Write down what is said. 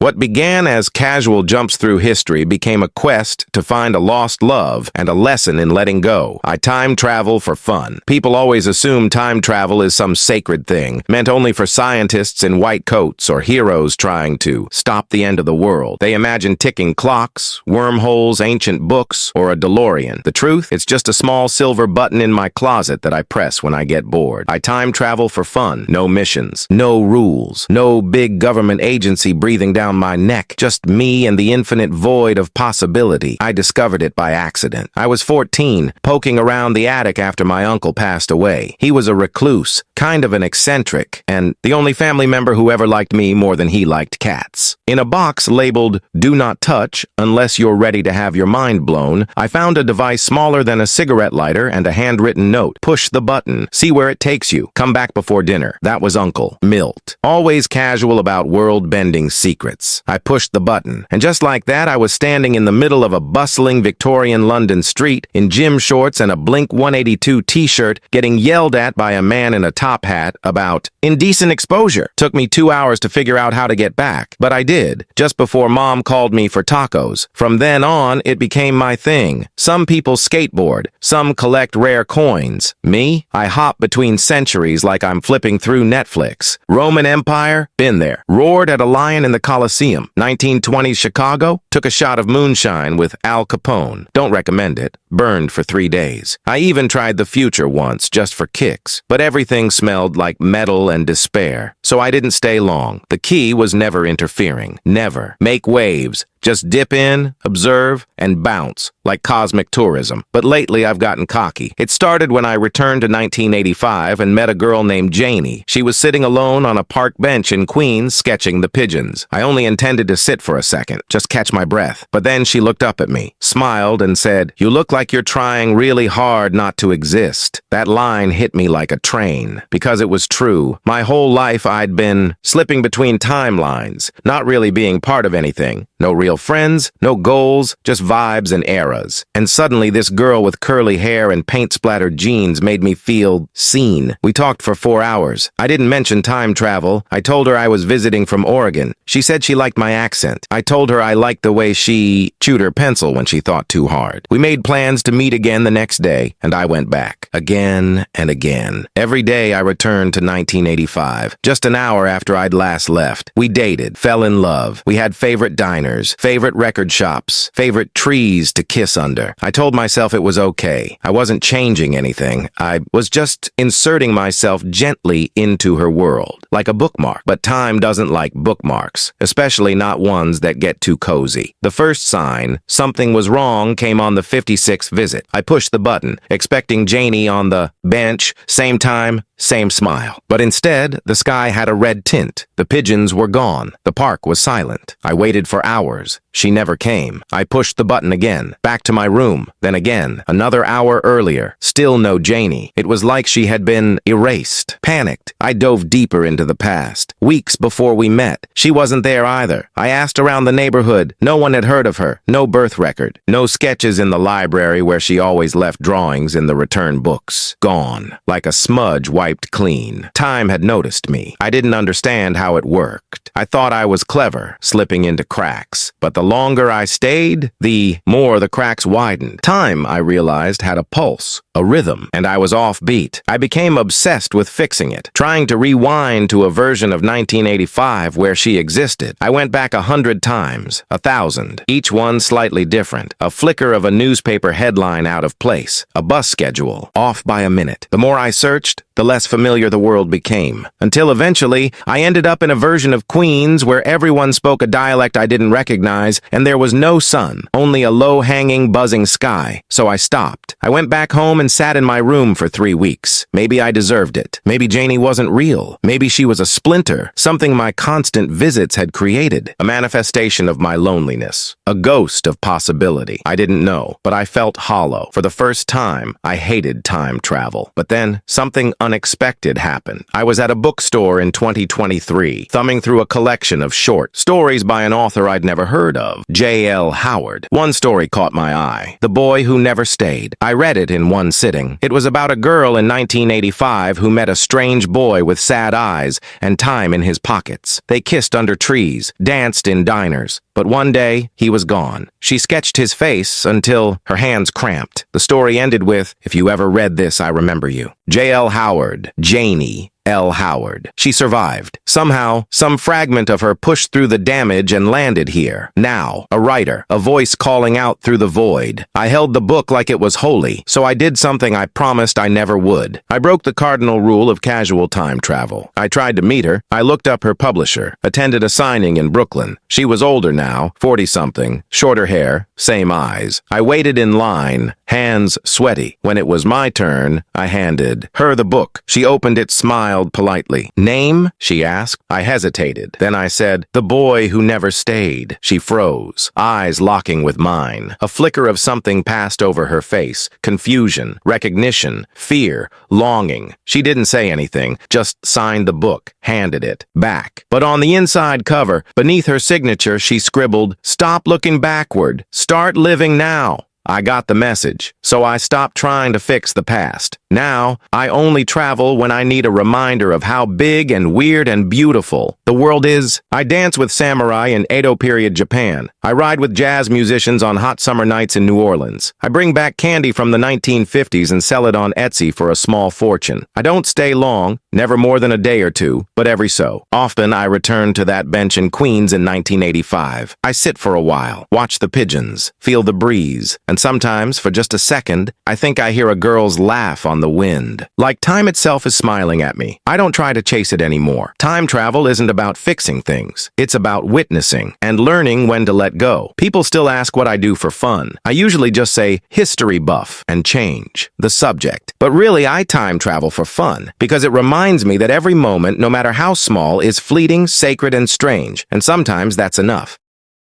What began as casual jumps through history became a quest to find a lost love and a lesson in letting go. I time travel for fun. People always assume time travel is some sacred thing, meant only for scientists in white coats or heroes trying to stop the end of the world. They imagine ticking clocks, wormholes, ancient books, or a DeLorean. The truth? It's just a small silver button in my closet that I press when I get bored. I time travel for fun. No missions, no rules, no big government agency breathing down my neck, just me and the infinite void of possibility. I discovered it by accident. I was 14, poking around the attic after my uncle passed away. He was a recluse, kind of an eccentric, and the only family member who ever liked me more than he liked cats. In a box labeled, "Do not touch unless you're ready to have your mind blown," I found a device smaller than a cigarette lighter and a handwritten note. Push the button. See where it takes you. Come back before dinner. That was Uncle Milt. Always casual about world-bending secrets. I pushed the button, and just like that, I was standing in the middle of a bustling Victorian London street in gym shorts and a Blink-182 t-shirt, getting yelled at by a man in a top hat about indecent exposure. Took me 2 hours to figure out how to get back, but I did, just before Mom called me for tacos. From then on, it became my thing. Some people skateboard, some collect rare coins. Me? I hop between centuries like I'm flipping through Netflix. Roman Empire? Been there. Roared at a lion in the Colosseum. 1920s Chicago? Took a shot of moonshine with Al Capone. Don't recommend it. Burned for 3 days. I even tried the future once, just for kicks. But everything smelled like metal and despair. So I didn't stay long. The key was never interfering. Never. Make waves. Just dip in, observe, and bounce, like cosmic tourism. But lately I've gotten cocky. It started when I returned to 1985 and met a girl named Janie. She was sitting alone on a park bench in Queens sketching the pigeons. I only intended to sit for a second, just catch my breath. But then she looked up at me, smiled, and said, "You look like you're trying really hard not to exist." That line hit me like a train, because it was true. My whole life I'd been slipping between timelines, not really being part of anything. No real friends, no goals, just vibes and eras. And suddenly this girl with curly hair and paint-splattered jeans made me feel seen. We talked for 4 hours. I didn't mention time travel. I told her I was visiting from Oregon. She said she liked my accent. I told her I liked the way she chewed her pencil when she thought too hard. We made plans to meet again the next day, and I went back. Again and again. Every day I returned to 1985, just an hour after I'd last left. We dated, fell in love. We had favorite diners, favorite record shops, favorite trees to kiss under. I told myself it was okay. I wasn't changing anything. I was just inserting myself gently into her world, like a bookmark. But time doesn't like bookmarks, especially not ones that get too cozy. The first sign something was wrong came on the 56th visit. I pushed the button, expecting Janie on the bench, same time, same smile. But instead, the sky had a red tint. The pigeons were gone. The park was silent. I waited for hours. She never came. I pushed the button again. Back to my room. Then again. Another hour earlier. Still no Janie. It was like she had been erased. Panicked, I dove deeper into the past. Weeks before we met. She wasn't there either. I asked around the neighborhood. No one had heard of her. No birth record. No sketches in the library where she always left drawings in the return books. Gone. Like a smudge wiped clean. Time had noticed me. I didn't understand how it worked. I thought I was clever, slipping into cracks. But the longer I stayed, the more the cracks widened. Time, I realized, had a pulse, a rhythm, and I was offbeat. I became obsessed with fixing it, trying to rewind to a version of 1985 where she existed. I went back 100 times, 1,000, each one slightly different. A flicker of a newspaper headline out of place, a bus schedule off by a minute. The more I searched, the less familiar the world became. Until eventually, I ended up in a version of Queens where everyone spoke a dialect I didn't recognize, and there was no sun, only a low-hanging, buzzing sky. So I stopped. I went back home and sat in my room for 3 weeks. Maybe I deserved it. Maybe Janie wasn't real. Maybe she was a splinter, something my constant visits had created, a manifestation of my loneliness, a ghost of possibility. I didn't know, but I felt hollow. For the first time, I hated time travel. But then, something unexpected happened. I was at a bookstore in 2023, thumbing through a collection of short stories by an author I'd never heard of, J.L. Howard. One story caught my eye, The Boy Who Never Stayed. I read it in one one sitting. It was about a girl in 1985 who met a strange boy with sad eyes and time in his pockets. They kissed under trees, danced in diners. But one day, he was gone. She sketched his face until her hands cramped. The story ended with, "If you ever read this, I remember you." J.L. Howard, Janie L. Howard. She survived. Somehow, some fragment of her pushed through the damage and landed here. Now, a writer, a voice calling out through the void. I held the book like it was holy, so I did something I promised I never would. I broke the cardinal rule of casual time travel. I tried to meet her. I looked up her publisher, attended a signing in Brooklyn. She was older now, 40-something, shorter hair, same eyes. I waited in line, hands sweaty. When it was my turn, I handed her the book. She opened it, smiled politely. "Name?" she asked. I hesitated. Then I said, "The Boy Who Never Stayed." She froze, eyes locking with mine. A flicker of something passed over her face. Confusion, recognition, fear, longing. She didn't say anything, just signed the book, handed it back. But on the inside cover, beneath her signature, she scribbled, "Stop looking backward. Start living now." I got the message, so I stopped trying to fix the past. Now, I only travel when I need a reminder of how big and weird and beautiful the world is. I dance with samurai in Edo period Japan. I ride with jazz musicians on hot summer nights in New Orleans. I bring back candy from the 1950s and sell it on Etsy for a small fortune. I don't stay long, never more than a day or two, but every so often I return to that bench in Queens in 1985. I sit for a while, watch the pigeons, feel the breeze, and sometimes, for just a second, I think I hear a girl's laugh on the wind. Like time itself is smiling at me. I don't try to chase it anymore. Time travel isn't about fixing things. It's about witnessing and learning when to let go. People still ask what I do for fun. I usually just say history buff and change the subject. But really, I time travel for fun because it reminds me that every moment, no matter how small, is fleeting, sacred, and strange. And sometimes that's enough.